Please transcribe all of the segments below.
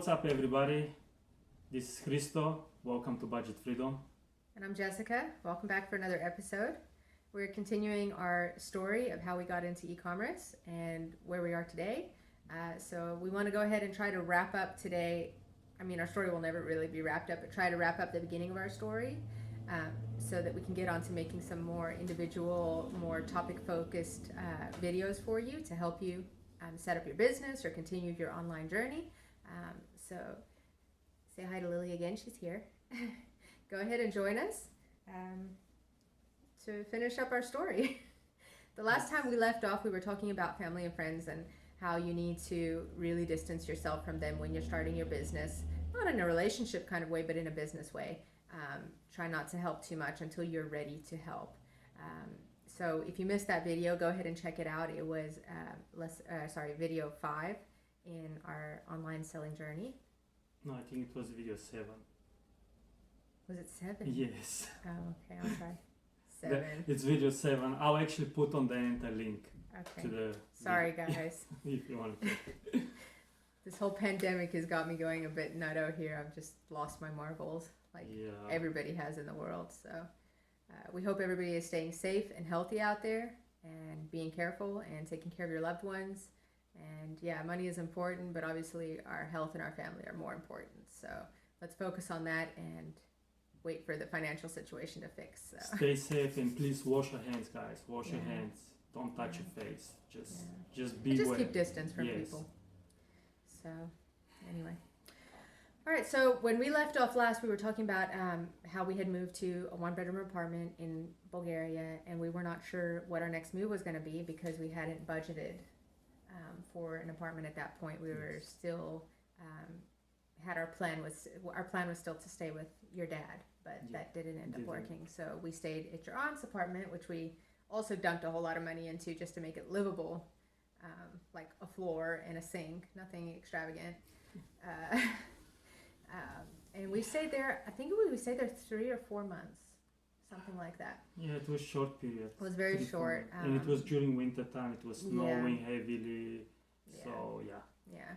what's up, everybody? This is Christo. Welcome to Budget Freedom. And I'm Jessica. Welcome back for another episode. We're continuing our story of how we got into e-commerce and where we are today. So we want to go ahead and try to wrap up today. I mean, our story will never really be wrapped up, but try to wrap up the beginning of our story so that we can get on to making some more individual, more topic-focused videos for you to help you set up your business or continue your online journey. So say hi to Lily again. She's here. Go ahead and join us to finish up our story. The last time we left off, we were talking about family and friends and how you need to really distance yourself from them when you're starting your business, not in a relationship kind of way, but in a business way. Try not to help too much until you're ready to help. So if you missed that video, go ahead and check it out. It was video 5 in our online selling journey. No, I think it was video 7. Was it 7? Yes. Oh, okay, I'll try 7. It's video 7. I'll actually put on the end a link Okay. to the... Sorry, guys. if you want to. This whole pandemic has got me going a bit nutto here. I've just lost my marbles, like everybody has in the world. So we hope everybody is staying safe and healthy out there and being careful and taking care of your loved ones. And yeah, money is important, but obviously our health and our family are more important. So let's focus on that and wait for the financial situation to fix. So. Stay safe and please wash your hands, guys. Wash your hands. Don't touch your face. Just be Just keep distance from people. So anyway. All right, so when we left off last, we were talking about how we had moved to a 1-bedroom apartment in Bulgaria, and we were not sure what our next move was going to be because we hadn't budgeted for an apartment at that point. We were still had our plan was still to stay with your dad, but that didn't end up working. So we stayed at your aunt's apartment, which we also dumped a whole lot of money into just to make it livable, like a floor and a sink, nothing extravagant. And we stayed there, I think we stayed there 3 or 4 months, something like that. Yeah, it was short period. It was very short. And it was during winter time. It was snowing heavily. So, Yeah.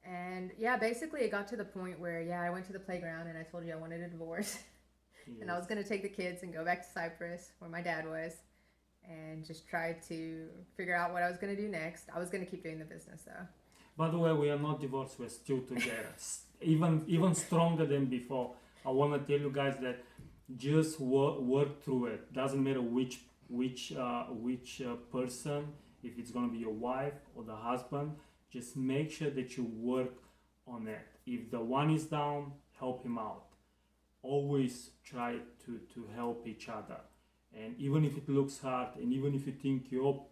And basically it got to the point where, I went to the playground and I told you I wanted a divorce. And I was going to take the kids and go back to Cyprus, where my dad was, and just try to figure out what I was going to do next. I was going to keep doing the business, though. By the way, we are not divorced. We're still together. even stronger than before. I want to tell you guys that just work through it. Doesn't matter which person, if it's going to be your wife or the husband, just make sure that you work on it. If the one is down, help him out. Always try to help each other. And even if it looks hard, and even if you think your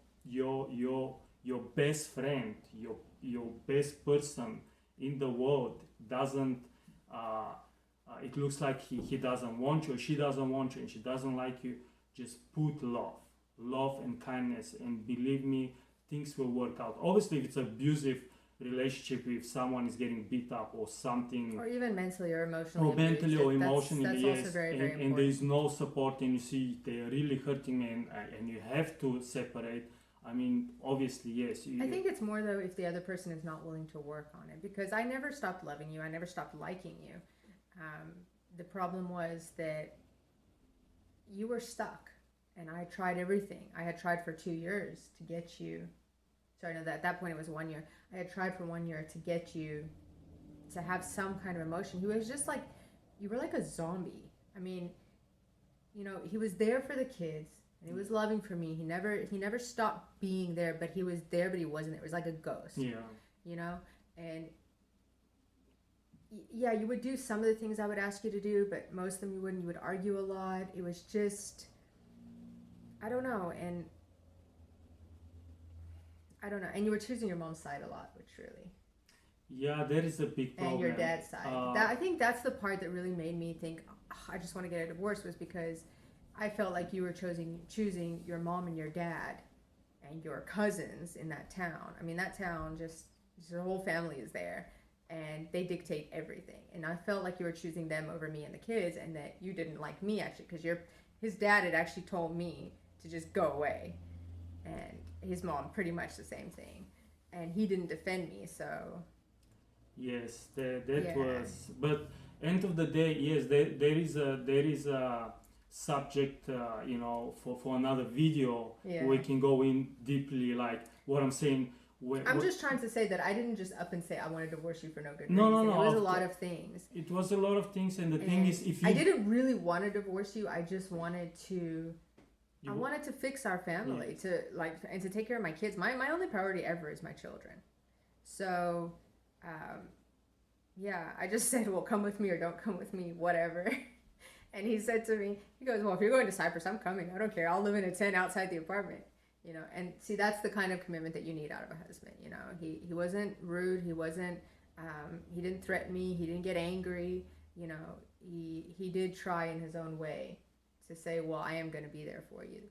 best friend, your best person in the world doesn't, it looks like he doesn't want you, or she doesn't want you, and she doesn't like you, just put love and kindness, and believe me, things will work out. Obviously, if it's an abusive relationship, if someone is getting beat up or something, or even mentally or emotionally, that's also very, very important. And there is no support, and you see they're really hurting, and you have to separate. I mean, obviously, yes. I think it's more though if the other person is not willing to work on it, because I never stopped loving you. I never stopped liking you. The problem was that you were stuck, and I tried everything. I had tried for 2 years to get you. Sorry, no, at that point it was 1 year. I had tried for 1 year to get you to have some kind of emotion. He was just like, you were like a zombie. I mean, he was there for the kids. And he was loving for me. He never stopped being there, but he was there, but he wasn't there. It was like a ghost. Yeah. And you would do some of the things I would ask you to do, but most of them you wouldn't. You would argue a lot. It was just, I don't know. And I don't know. And you were choosing your mom's side a lot, which really. Yeah, there is a big problem. And your dad's side. I think that's the part that really made me think, I just want to get a divorce, was because I felt like you were choosing your mom and your dad and your cousins in that town. I mean, that town, just your whole family is there, and they dictate everything. And I felt like you were choosing them over me and the kids, and that you didn't like me, actually, because his dad had actually told me to just go away, and his mom pretty much the same thing. And he didn't defend me, so Yes, that Yeah. was. But end of the day, yes, there is a subject, for another video. Yeah. We can go in deeply, like what I'm saying. I'm just trying to say that I didn't just up and say I want to divorce you for no good No, reason. no, It was a no. lot of things. It was a lot of things, and the thing And is, if I you didn't really want to divorce you. I just wanted to. I you wanted to fix our family yes, and to take care of my kids. My only priority ever is my children. So, um, yeah, I just said, well, come with me or don't come with me, whatever. And he said to me, he goes, well, if you're going to Cyprus, I'm coming. I don't care. I'll live in a tent outside the apartment. And see, that's the kind of commitment that you need out of a husband. He wasn't rude. He didn't threaten me. He didn't get angry. He did try in his own way to say, well, I am going to be there for you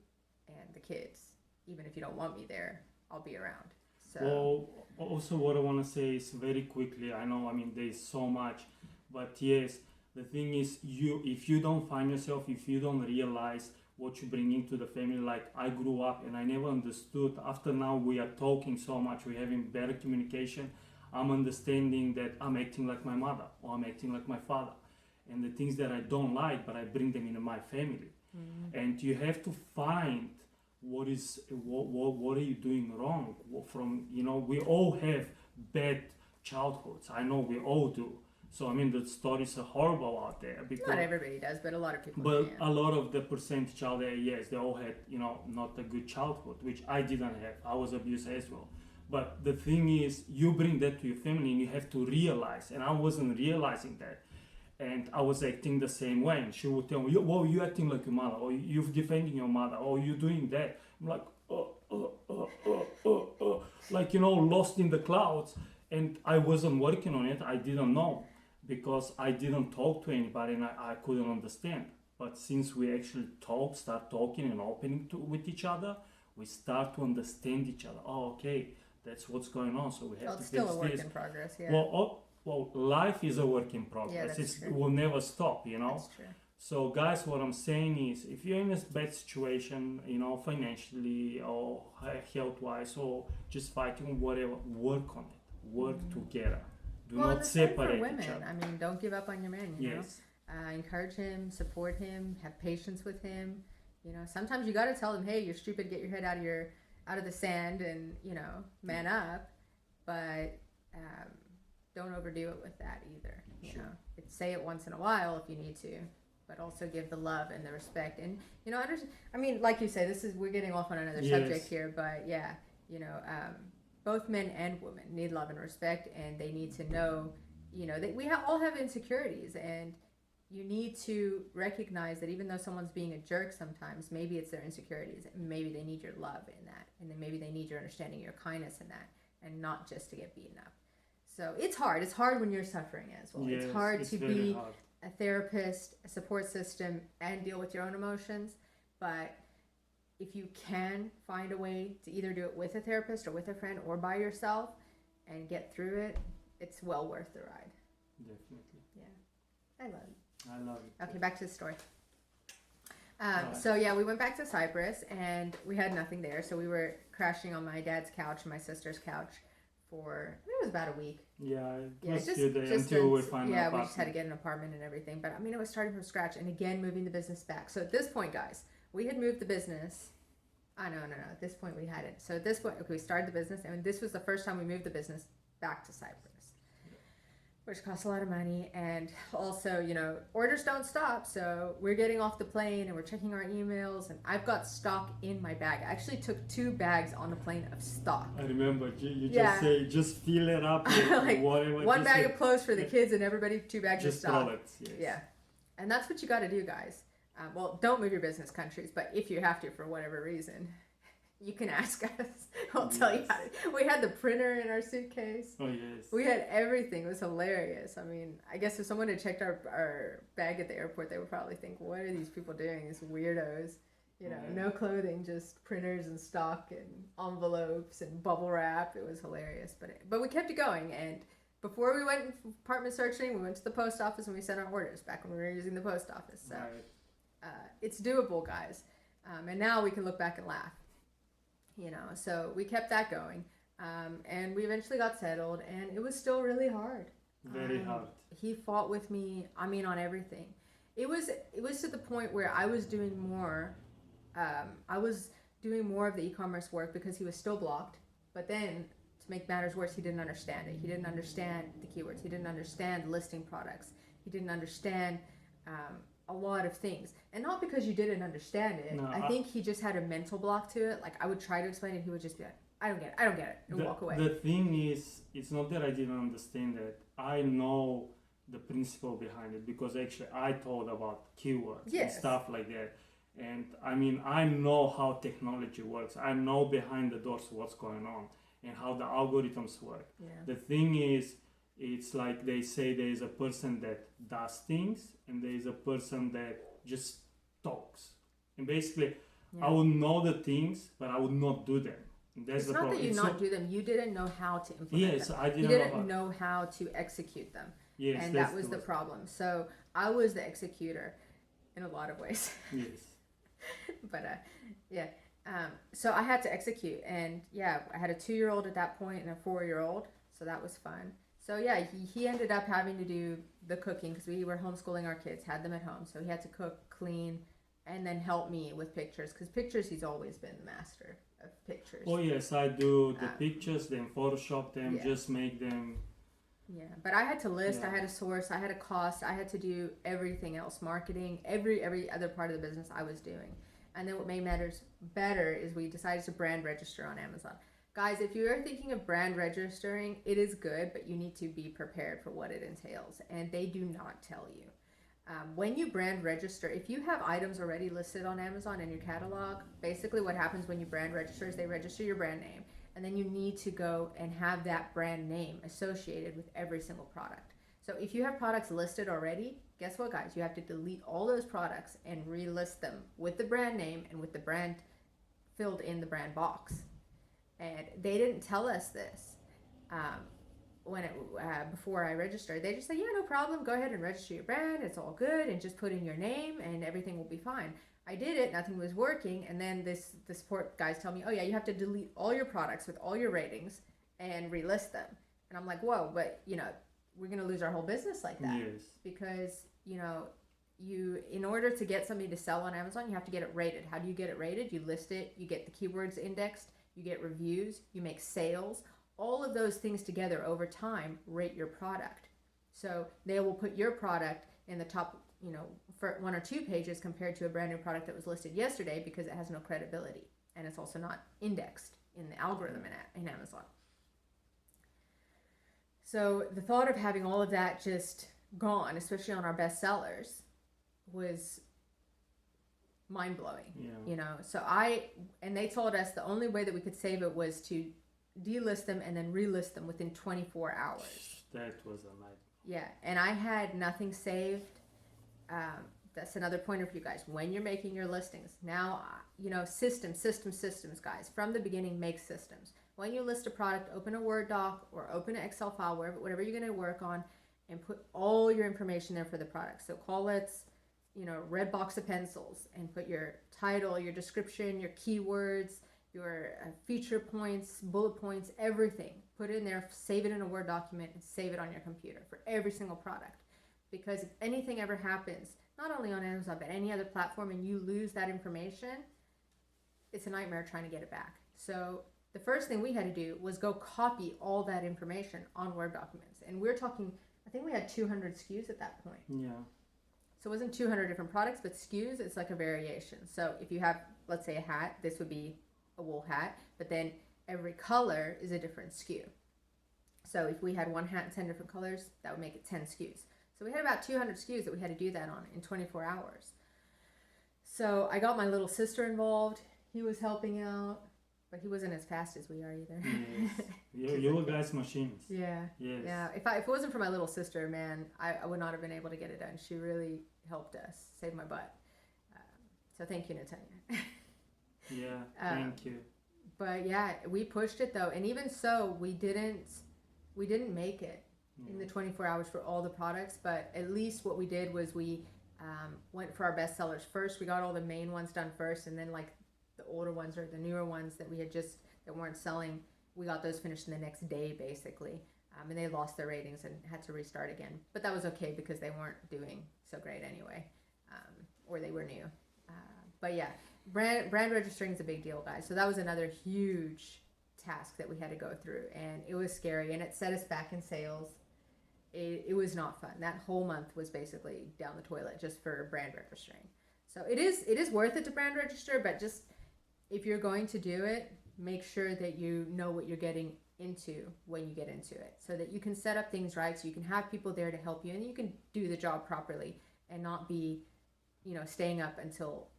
and the kids. Even if you don't want me there, I'll be around. So. well, also what I want to say is very quickly. I know, I mean, there's so much, but yes, the thing is, if you don't find yourself, if you don't realize what you bring into the family, like I grew up and I never understood. After now we are talking so much, we're having better communication. I'm understanding that I'm acting like my mother or I'm acting like my father, and the things that I don't like, but I bring them into my family. And you have to find what are you doing wrong from, we all have bad childhoods. I know we all do. So I mean, the stories are horrible out there because Not everybody does, but a lot of people but can. a lot of the percentage out there, yes, they all had, not a good childhood, which I didn't have. I was abused as well. But the thing is, you bring that to your family and you have to realize, and I wasn't realizing that. And I was acting the same way. And she would tell me, well, you're acting like your mother, or you're defending your mother, or you're doing that. I'm like, like, lost in the clouds. And I wasn't working on it. I didn't know because I didn't talk to anybody and I couldn't understand. But since we actually start talking and opening with each other, we start to understand each other. Oh, okay, that's what's going on. So we have Well, to it's still fix a work this. in progress, yeah. Well, life is a work in Yeah, progress. that's true. It will never stop, That's true. So, guys, what I'm saying is, if you're in a bad situation, financially or health-wise, or just fighting, whatever, work on it. Work together. Do Well, and not the same for separate women. each other. I mean, don't give up on your man, Yes. Encourage him, support him, have patience with him. Sometimes you got to tell him, hey, you're stupid, get your head out of the sand and, man up. But don't overdo it with that either. Sure. Say it once in a while if you need to, but also give the love and the respect. And, I mean, like you say, we're getting off on another subject here, but yeah, both men and women need love and respect, and they need to know, that we all have insecurities, and you need to recognize that even though someone's being a jerk sometimes, maybe it's their insecurities, and maybe they need your love in that, and then maybe they need your understanding, your kindness in that, and not just to get beaten up. So it's hard. It's hard when you're suffering as well. Yes, it's hard to very be hard. a therapist, a support system, and deal with your own emotions, but if you can find a way to either do it with a therapist or with a friend or by yourself and get through it, it's well worth the ride. Definitely. Yeah. I love it. I love it. Okay, back to the story. So, yeah, we went back to Cyprus and we had nothing there. So we were crashing on my dad's couch and my sister's couch for, it was about a week. Yeah, it was good until we find an Yeah, apartment. we just had to get an apartment and everything. But, I mean, it was starting from scratch. And again, moving the business back. So at this point, guys, we had moved the business. No. At this point, we hadn't. So at this point, okay, we started the business, and this was the first time we moved the business back to Cyprus, which costs a lot of money. And also, orders don't stop. So we're getting off the plane, and we're checking our emails, and I've got stock in my bag. I actually took 2 bags on the plane of stock. I remember you just say, just fill it up with like whatever. 1 bag of clothes for the kids, and everybody 2 bags of just stock. products, yes. Yeah, and that's what you got to do, guys. Well, don't move your business countries, but if you have to for whatever reason, you can ask us. I'll tell you how to. We had the printer in our suitcase. Oh, yes. We had everything. It was hilarious. I mean, I guess if someone had checked our bag at the airport, they would probably think, what are these people doing? These weirdos. No clothing, just printers and stock and envelopes and bubble wrap. It was hilarious. But we kept it going. And before we went apartment searching, we went to the post office and we sent our orders back when we were using the post office. So. Right. It's doable, guys. And now we can look back and laugh. So we kept that going. And we eventually got settled, and it was still really hard. Very hard. He fought with me. I mean, on everything. It was to the point where I was doing more. I was doing more of the e-commerce work because he was still blocked. But then, to make matters worse, he didn't understand it. He didn't understand the keywords. He didn't understand listing products. He didn't understand a lot of things. And not because you didn't understand it. No, I think he just had a mental block to it. Like, I would try to explain it, he would just be like, I don't get it, and walk away. The thing is, it's not that I didn't understand it. I know the principle behind it because actually I thought about keywords and stuff like that. And I mean, I know how technology works. I know behind the doors what's going on and how the algorithms work. Yeah. The thing is, it's like they say there is a person that does things and there is a person that just talks. And basically, I would know the things, but I would not do them. That's it's the not problem. that you not do them. You didn't know how to implement them. I didn't you didn't know how to execute them. Yes, and that was the problem. So I was the executor in a lot of ways. Yes. But so I had to execute, and I had a 2-year-old at that point and a 4-year-old, so that was fun. So he ended up having to do the cooking because we were homeschooling our kids, had them at home, so he had to cook, clean, and then help me with pictures, because pictures, he's always been the master of pictures. Oh yes, I do the pictures, then Photoshop them, just make them. Yeah, but I had to list, I had to source, I had to cost, I had to do everything else, marketing, every other part of the business I was doing. And then what made matters better is we decided to brand register on Amazon. Guys, if you are thinking of brand registering, it is good, but you need to be prepared for what it entails. And they do not tell you. When you brand register, if you have items already listed on Amazon in your catalog, basically what happens when you brand register is they register your brand name. And then you need to go and have that brand name associated with every single product. So if you have products listed already, guess what, guys? You have to delete all those products and relist them with the brand name and with the brand filled in the brand box. And they didn't tell us this before I registered. They just said, yeah, no problem. Go ahead and register your brand. It's all good. And just put in your name and everything will be fine. I did it. Nothing was working. And then the support guys tell me, oh, yeah, you have to delete all your products with all your ratings and relist them. And I'm like, whoa, but, we're going to lose our whole business like that. Yes. Because, in order to get something to sell on Amazon, you have to get it rated. How do you get it rated? You list it. You get the keywords indexed. You get reviews. You make sales. All of those things together over time rate your product. So they will put your product in the top, for 1 or 2 pages compared to a brand new product that was listed yesterday because it has no credibility. And it's also not indexed in the algorithm in Amazon. So the thought of having all of that just gone, especially on our best sellers, was mind-blowing. So and they told us the only way that we could save it was to delist them and then relist them within 24 hours. That was a nightmare. Yeah, and I had nothing saved. That's another pointer for you guys. When you're making your listings, now, systems, guys. From the beginning, make systems. When you list a product, open a Word doc or open an Excel file, whatever you're going to work on, and put all your information there for the product. So call it, red box of pencils, and put your title, your description, your keywords, your feature points, bullet points, everything. Put it in there, save it in a Word document, and save it on your computer for every single product. Because if anything ever happens, not only on Amazon, but any other platform, and you lose that information, it's a nightmare trying to get it back. So the first thing we had to do was go copy all that information on Word documents. And we're talking, I think we had 200 SKUs at that point. Yeah. So it wasn't 200 different products, but SKUs, it's like a variation. So if you have, let's say, a hat, this would be a wool hat, but then every color is a different SKU. So if we had one hat in 10 different colors, that would make it 10 SKUs. So we had about 200 SKUs that we had to do that on in 24 hours. So I got my little sister involved. He was helping out, but he wasn't as fast as we are either. Yes. You guys machines. Yeah. Yes. Yeah. If it wasn't for my little sister, man, I would not have been able to get it done. She really helped us, saved my butt. So thank you, Natanya. Yeah, thank you. But yeah, we pushed it though, and even so, we didn't make it in the 24 hours for all the products. But at least what we did was we went for our best sellers first. We got all the main ones done first, and then like the older ones or the newer ones that we had that weren't selling, we got those finished in the next day basically. And they lost their ratings and had to restart again. But that was okay because they weren't doing so great anyway, or they were new. But yeah, brand registering is a big deal, guys. So that was another huge task that we had to go through, and it was scary, and it set us back in sales. It was not fun. That whole month was basically down the toilet just for brand registering. So it is worth it to brand register, but just if you're going to do it, make sure that you know what you're getting into when you get into it, so that you can set up things right, so you can have people there to help you, and you can do the job properly and not be, staying up until,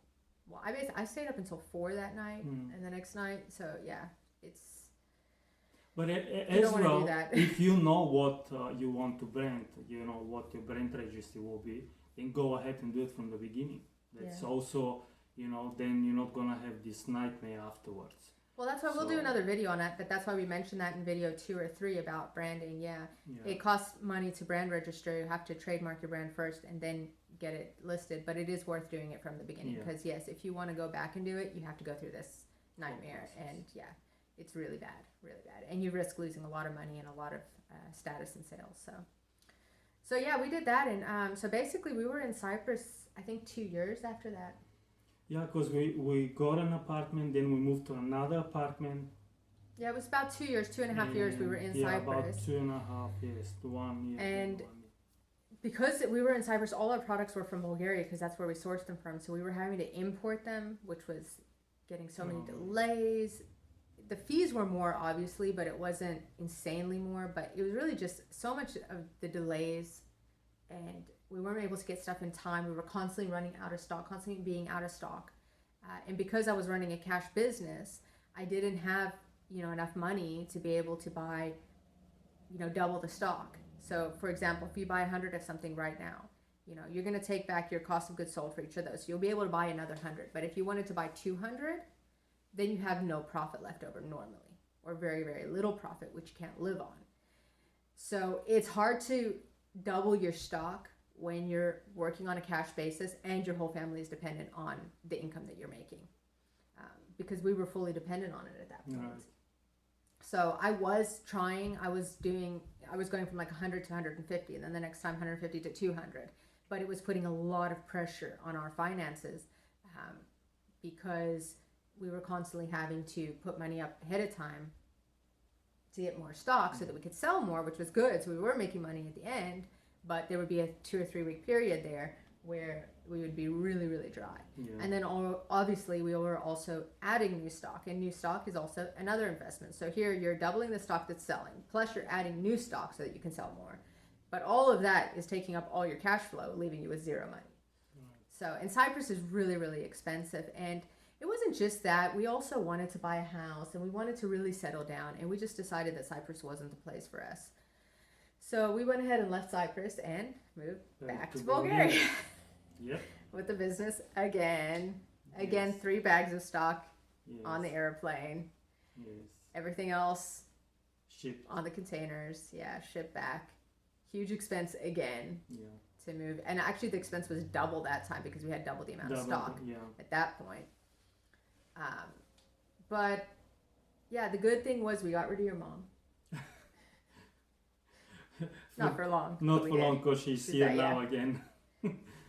well, I stayed up until 4 that night and the next night. So yeah, it's. But you as don't wanna well, do that. if you know what you want to brand, you know what your brand registry will be, then go ahead and do it from the beginning. That's also, then you're not gonna have this nightmare afterwards. Well, that's why we'll do another video on that, but that's why we mentioned that in video 2 or 3 about branding. Yeah. It costs money to brand register. You have to trademark your brand first and then get it listed, but it is worth doing it from the beginning, because yes, if you want to go back and do it, you have to go through this nightmare, and it's really bad, and you risk losing a lot of money and a lot of status in sales. So yeah, we did that, and so basically we were in Cyprus, I think 2 years after that. Yeah, because we got an apartment, then we moved to another apartment. Yeah, it was about 2 years, 2.5 years we were in Cyprus. About 2.5 years to 1 year. And because we were in Cyprus, all our products were from Bulgaria, because that's where we sourced them from. So we were having to import them, which was getting so many delays. The fees were more, obviously, but it wasn't insanely more. But it was really just so much of the delays, and we weren't able to get stuff in time. We were constantly running out of stock, constantly being out of stock. And because I was running a cash business, I didn't have, enough money to be able to buy, double the stock. So for example, if you buy 100 of something right now, you're going to take back your cost of goods sold for each of those. So you'll be able to buy another 100. But if you wanted to buy 200, then you have no profit left over normally, or very, very little profit, which you can't live on. So it's hard to double your stock when you're working on a cash basis and your whole family is dependent on the income that you're making, because we were fully dependent on it at that point. Right. So I was going from like 100 to 150, and then the next time 150 to 200, but it was putting a lot of pressure on our finances, because we were constantly having to put money up ahead of time to get more stock so that we could sell more, which was good. So we were making money at the end, but there would be a 2 or 3 week period there where we would be really, really dry. Yeah. And then obviously we were also adding new stock, and new stock is also another investment. So here you're doubling the stock that's selling, plus you're adding new stock so that you can sell more. But all of that is taking up all your cash flow, leaving you with zero money. So, and Cyprus is really, really expensive. And it wasn't just that. We also wanted to buy a house, and we wanted to really settle down, and we just decided that Cyprus wasn't the place for us. So we went ahead and left Cyprus and moved back to Bulgaria. Yep. With the business again. Again, 3 bags of stock on the airplane. Yes. Everything else shipped on the containers. Yeah, shipped back. Huge expense again to move. And actually the expense was double that time because we had double the amount of stock at that point. But yeah, the good thing was we got rid of your mom. Not for long. Not for long, because she's here now again.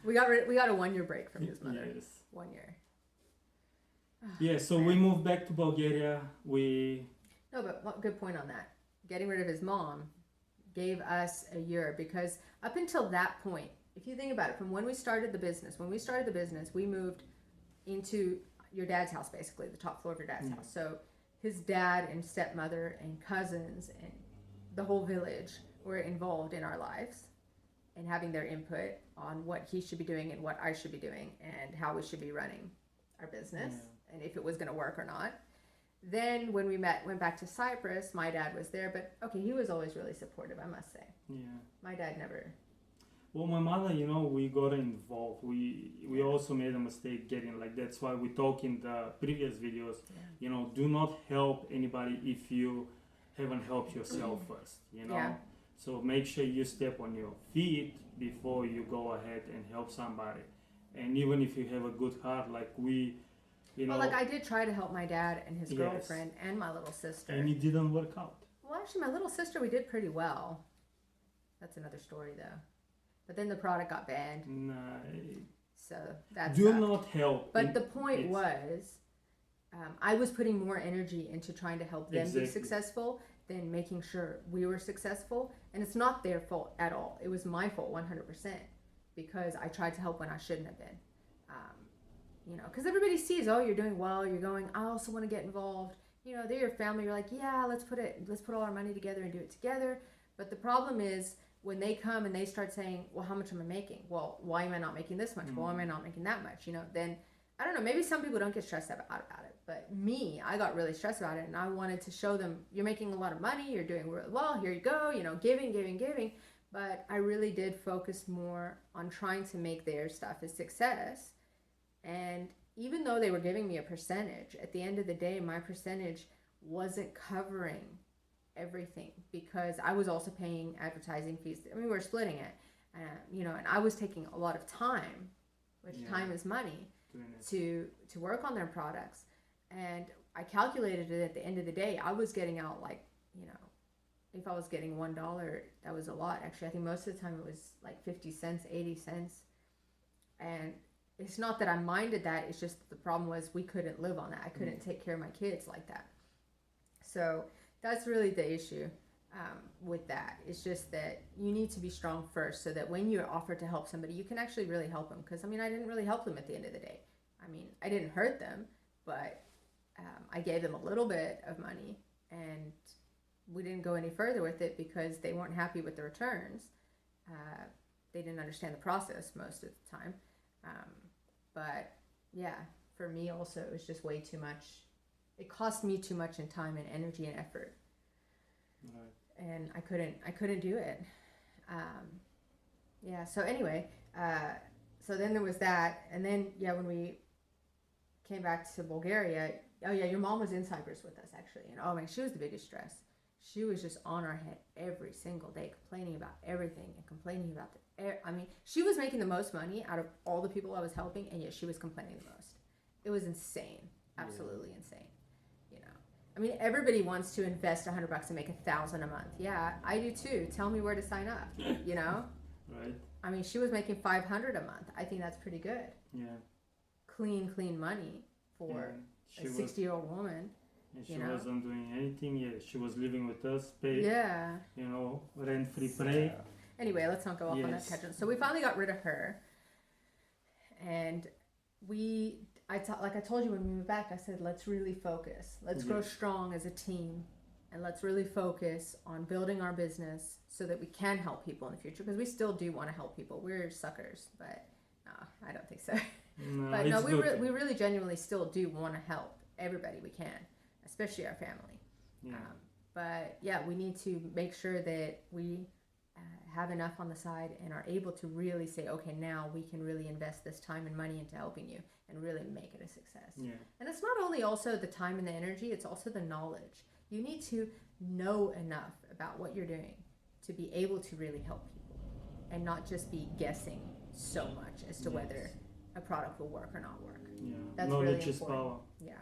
We got a 1 year break from his mother. Yes. 1 year. Yeah, so we moved back to Bulgaria. No, but good point on that. Getting rid of his mom gave us a year, because up until that point, if you think about it, from when we started the business, we moved into your dad's house, basically, the top floor of your dad's house. So his dad and stepmother and cousins and the whole village were involved in our lives and having their input on what he should be doing and what I should be doing and how we should be running our business and if it was going to work or not. Then when we went back to Cyprus, my dad was there, but okay, he was always really supportive, I must say. Yeah. My dad never. Well, my mother, we got involved. We also made a mistake getting, that's why we talk in the previous videos, do not help anybody if you haven't helped yourself first, Yeah. So make sure you step on your feet before you go ahead and help somebody. And even if you have a good heart, Well, I did try to help my dad and his girlfriend and my little sister. And it didn't work out. Well, actually, my little sister, we did pretty well. That's another story, though. But then the product got banned, Nah, so that's. do not help. But the point was, I was putting more energy into trying to help them be successful than making sure we were successful. And it's not their fault at all. It was my fault 100% because I tried to help when I shouldn't have been. You know, because everybody sees, oh, you're doing well. You're going, I also want to get involved. You know, they're your family. You're like, yeah, let's put all our money together and do it together. But the problem is when they come and they start saying, well, how much am I making? Well, why am I not making this much? Why am I not making that much? You know, then I don't know. Maybe some people don't get stressed out about it. But me, I got really stressed about it. And I wanted to show them, you're making a lot of money. You're doing really well. Here you go. You know, giving. But I really did focus more on trying to make their stuff a success. And even though they were giving me a percentage, at the end of the day, my percentage wasn't covering everything because I was also paying advertising fees. I mean, we were splitting it, you know, and I was taking a lot of time, which time is money, to work on their products. And I calculated it at the end of the day. I was getting out like, you know, if I was getting $1, that was a lot. Actually, I think most of the time it was like 50 cents, 80 cents. And it's not that I minded that. It's just the problem was we couldn't live on that. I couldn't take care of my kids like that. So that's really the issue with that. It's just that you need to be strong first so that when you're offered to help somebody, you can actually really help them. Because, I mean, I didn't really help them at the end of the day. I mean, I didn't hurt them, but I gave them a little bit of money. And we didn't go any further with it because they weren't happy with the returns. They didn't understand the process most of the time. But yeah, for me also, it was just way too much. It cost me too much in time and energy and effort. Right. And I couldn't do it. Yeah. So anyway, so then there was that. And then, yeah, when we came back to Bulgaria, oh yeah, your mom was in Cyprus with us actually. And oh man, she was the biggest stress. She was just on our head every single day, complaining about everything and complaining about I mean, she was making the most money out of all the people I was helping, and yet she was complaining the most. It was insane, absolutely insane. You know, I mean, everybody wants to invest $100 and make $1,000 a month. Yeah, I do too. Tell me where to sign up. You know, right? I mean, she was making $500 a month. I think that's pretty good. Yeah, clean money for a 60-year-old woman. And she wasn't doing anything. Yeah, she was living with us, paid. You know, rent-free pay. Anyway, let's not go off on that tangent. So we finally got rid of her, and like I told you when we moved back, I said, let's really focus. Let's grow strong as a team, and let's really focus on building our business so that we can help people in the future, because we still do want to help people. We're suckers, but no, I don't think so. No, but no, we really genuinely still do want to help everybody we can, especially our family. Yeah. But yeah, we need to make sure that we have enough on the side and are able to really say, okay, now we can really invest this time and money into helping you and really make it a success. Yeah. And it's not only also the time and the energy, it's also the knowledge. You need to know enough about what you're doing to be able to really help people and not just be guessing so much as to whether a product will work or not work. Yeah. That's knowledge really important. is power. Yeah.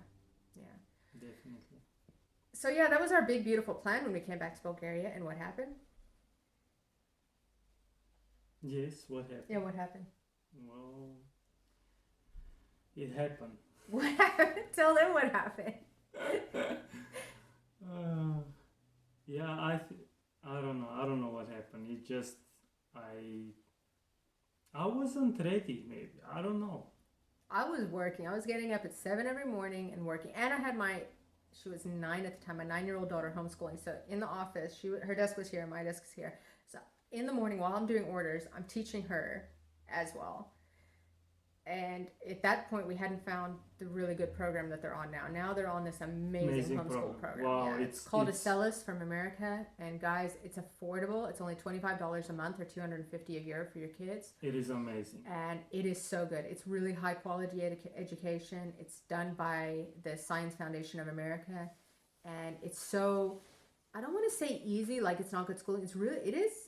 Yeah. Definitely. So yeah, that was our big, beautiful plan when we came back to Bulgaria. And what happened? Yes, what happened? Yeah, what happened? Well, it happened. What happened? Tell them what happened. Yeah, I don't know. I don't know what happened. It just I wasn't ready. Maybe I don't know. I was working. I was getting up at 7 every morning and working, and I had she was 9 at the time. My 9-year-old daughter homeschooling. So in the office, her desk was here, my desk is here. So in the morning while I'm doing orders, I'm teaching her as well. And at that point, we hadn't found the really good program that they're on now. Now they're on this amazing homeschool program. Wow, yeah, it's called Acellus from America. And guys, it's affordable. It's only $25 a month or $250 a year for your kids. It is amazing. And it is so good. It's really high quality education. It's done by the Science Foundation of America. And it's so, I don't want to say easy, like it's not good schooling. It's really,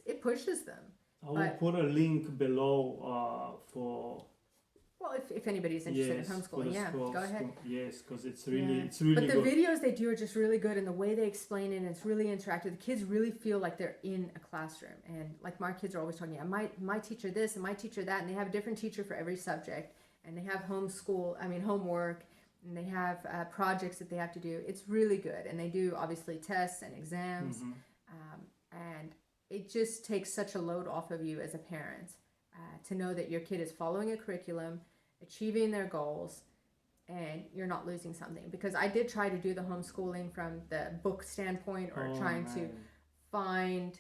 it pushes them. I will put a link below for Well, if anybody's interested in for homeschooling, the yeah, schools, go ahead. yes, because it's But really the good. videos they do are just really good, and the way they explain it, and it's really interactive. The kids really feel like they're in a classroom, and like my kids are always talking, my teacher this and my teacher that, and they have a different teacher for every subject, and they have homework, and they have projects that they have to do. It's really good, and they do obviously tests and exams, and it just takes such a load off of you as a parent to know that your kid is following a curriculum, achieving their goals, and you're not losing something. Because I did try to do the homeschooling from the book standpoint, or trying to find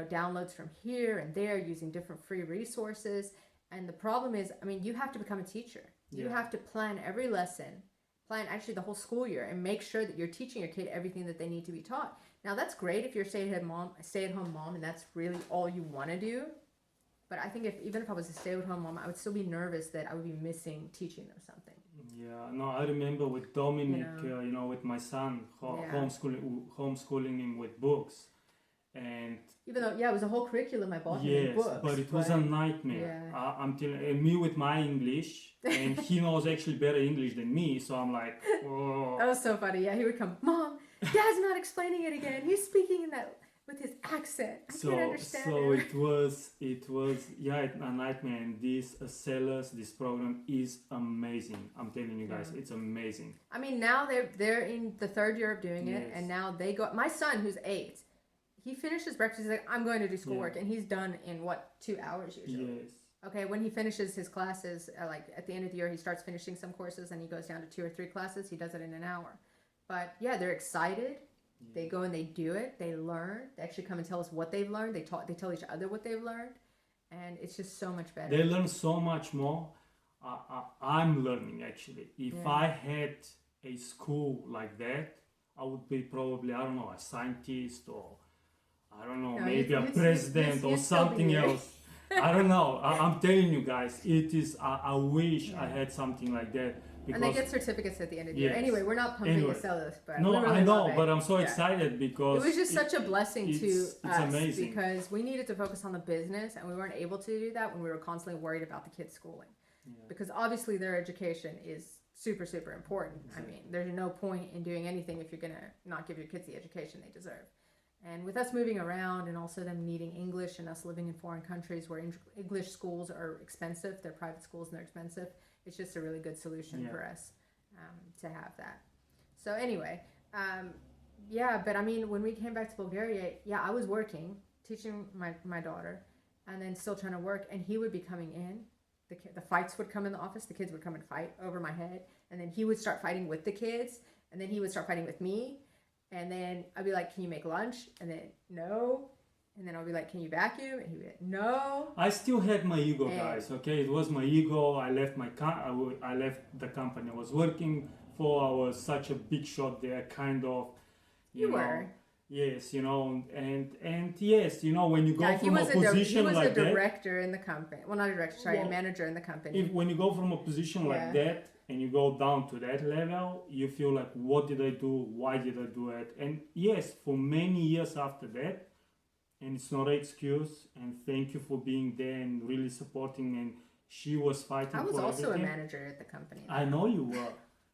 downloads from here and there using different free resources. And the problem is, I mean, you have to become a teacher. You have to plan every lesson, plan actually the whole school year, and make sure that you're teaching your kid everything that they need to be taught. Now that's great if you're a stay-at-home mom, and that's really all you want to do. But I think even if I was a stay-at-home mom, I would still be nervous that I would be missing teaching them something. Yeah, no, I remember with Dominic, with my son, homeschooling him with books, and even though it was a whole curriculum I bought him in books, but it was a nightmare. I'm telling you, and me with my English, and he knows actually better English than me, so I'm like, oh. That was so funny. Yeah, he would come, Mom, Dad's not explaining it again. He's speaking in that with his accent. I can't understand so it. it was a nightmare. And this program is amazing. I'm telling you guys, it's amazing. I mean, now they're in the third year of doing it, and now they go. My son, who's 8, he finishes breakfast. He's like, I'm going to do schoolwork, and he's done in 2 hours usually. Yes. Okay, when he finishes his classes, like at the end of the year, he starts finishing some courses, and he goes down to 2 or 3 classes. He does it in an hour. But yeah, they're excited. They go and they do it. They learn. They actually come and tell us what they've learned. They tell each other what they've learned, and it's just so much better. They learn so much more. I'm learning actually. If I had a school like that, I would be probably, I don't know, a scientist, or I don't know, maybe a president or something else. I don't know. I'm telling you guys, it is. I wish I had something like that. And they get certificates at the end of the year. Anyway, we're not pumping to sell this, but no, really I know, but I'm so excited because it was just such a blessing to us, amazing. Because we needed to focus on the business, and we weren't able to do that when we were constantly worried about the kids' schooling. Because obviously their education is super, super important. Exactly. I mean, there's no point in doing anything if you're gonna not give your kids the education they deserve. And with us moving around, and also them needing English, and us living in foreign countries where English schools are expensive, they're private schools and they're expensive, it's just a really good solution for us to have that. So anyway, but I mean, when we came back to Bulgaria, I was working, teaching my daughter, and then still trying to work, and he would be coming in. The fights would come in the office. The kids would come and fight over my head, and then he would start fighting with the kids, and then he would start fighting with me. And then I'd be like, can you make lunch? And then, no. And then I'll be like, can you vacuum? And he'd be like, no. I still had my ego, guys, okay? It was my ego. I left I left the company I was working for. I was such a big shot there, kind of. You know, were. Yes, and yes, when you go from a position like that. He was a director in the company. Well, not a director, sorry, a manager in the company. When you go from a position like that, and you go down to that level, you feel like, what did I do? Why did I do it? And yes, for many years after that, and it's not an excuse, and thank you for being there and really supporting, and she was fighting for everything. I was also a manager at the company. I know you were,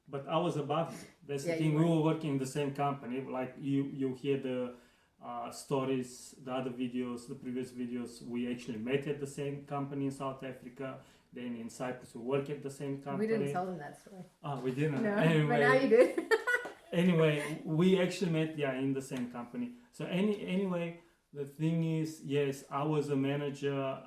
but I was above you. That's the thing, we were working in the same company. Like you hear the stories, the other videos, the previous videos, we actually met at the same company in South Africa. Then in Cyprus, we work at the same company. We didn't tell them that story. We didn't. No, anyway, but now you did. Anyway, we actually met, in the same company. So anyway, the thing is, yes, I was a manager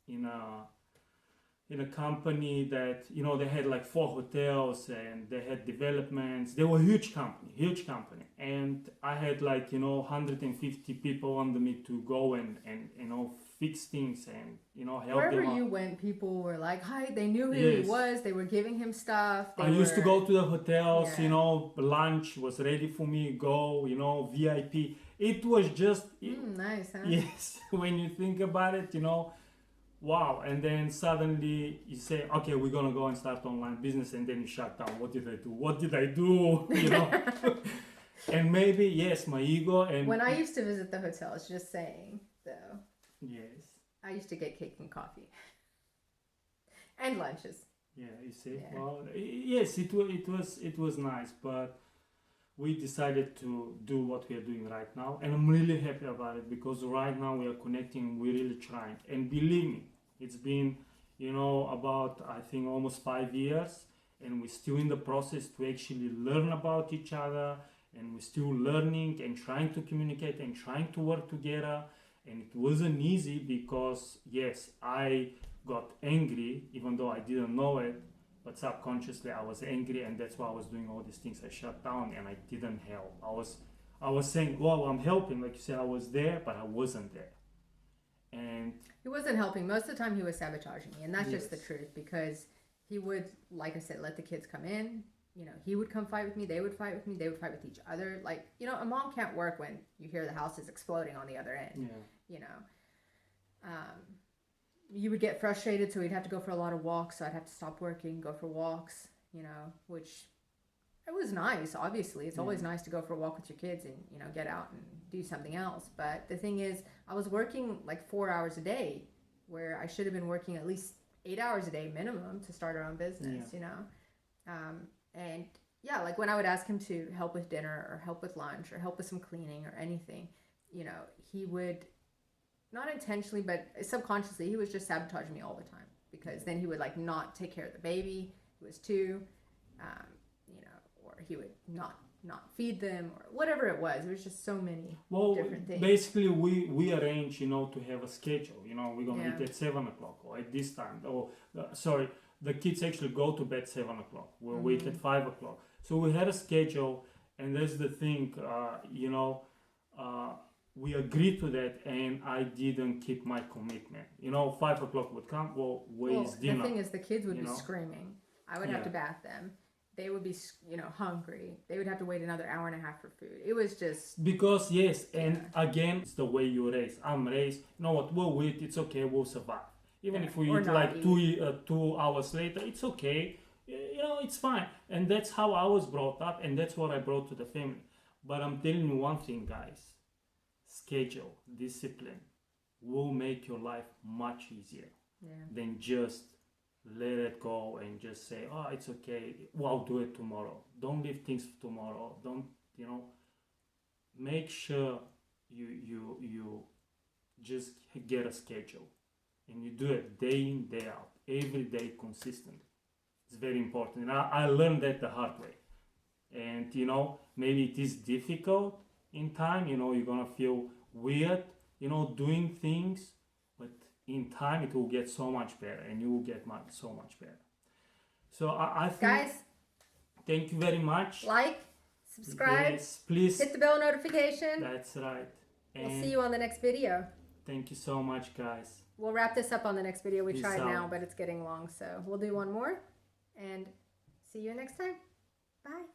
in a company that, they had like 4 hotels, and they had developments. They were a huge company. And I had 150 people under me to go and fix things and, help them Wherever out. you went, people were like, hi, they knew who he was. They were giving him stuff. I used to go to the hotels, lunch was ready for me, go, VIP. It was just... nice, huh? Yes, when you think about it, wow. And then suddenly you say, okay, we're going to go and start online business, and then you shut down. What did I do? And maybe, yes, my ego. And when I used to visit the hotels, just saying, though. Yes. I used to get cake and coffee. And lunches. Yeah, you see. Yeah. Well, yes, it was nice, but we decided to do what we are doing right now, and I'm really happy about it because right now we are connecting. We're really trying, and believe me, it's been about I think almost 5 years, and we're still in the process to actually learn about each other, and we're still learning and trying to communicate and trying to work together. And it wasn't easy because yes, I got angry even though I didn't know it, but subconsciously I was angry, and that's why I was doing all these things. I shut down and I didn't help. I was saying, well, I'm helping, like you said, I was there, but I wasn't there. And He wasn't helping. Most of the time he was sabotaging me, and that's just the yes, truth, because he would, like I said, let the kids come in. He would come fight with me, they would fight with me, they would fight with each other. Like, a mom can't work when you hear the house is exploding on the other end. yeah, You would get frustrated, so we'd have to go for a lot of walks, so I'd have to stop working, go for walks, which it was nice. Obviously, it's always yeah, nice to go for a walk with your kids and, get out and do something else. But the thing is, I was working like 4 hours a day, where I should have been working at least 8 hours a day minimum to start our own business, and yeah, like when I would ask him to help with dinner or help with lunch or help with some cleaning or anything, he would, not intentionally, but subconsciously, he was just sabotaging me all the time, because then he would like not take care of the baby who was 2, or he would not feed them or whatever it was. There was just so many well, different things. basically we arrange to have a schedule. We're gonna Yeah. eat at 7 o'clock or at this time, or sorry, the kids actually go to bed 7 o'clock. We'll wait at 5 o'clock. So we had a schedule, and that's the thing. We agreed to that, and I didn't keep my commitment. 5 o'clock would come. Well, where is The dinner? thing is, the kids would you be know? screaming. I would have Yeah. to bath them. They would be, hungry. They would have to wait another hour and a half for food. It was just, Because yes, and again, it's the way you raise. I'm raised. You know what? We'll wait. It's okay. We'll survive. Even yeah, if we or eat not like eat. 2 hours later, it's okay. It's fine. And that's how I was brought up, and that's what I brought to the family. But I'm telling you one thing, guys. Schedule, discipline will make your life much easier Yeah. than just let it go and just say, oh, it's okay. Well, I'll do it tomorrow. Don't leave things for tomorrow. Don't, make sure you just get a schedule, and you do it day in, day out, every day consistently. It's very important. And I learned that the hard way. And, maybe it is difficult in time, you're going to feel weird, doing things, but in time it will get so much better, and you will get so much better. So I think, Guys, thank you very much. like, subscribe, Yes, please. hit the bell notification. That's right. We'll And see you on the next video. thank you so much, guys. We'll wrap this up on the next video. We Peace tried now, out. but it's getting long, so we'll do one more. And see you next time. Bye.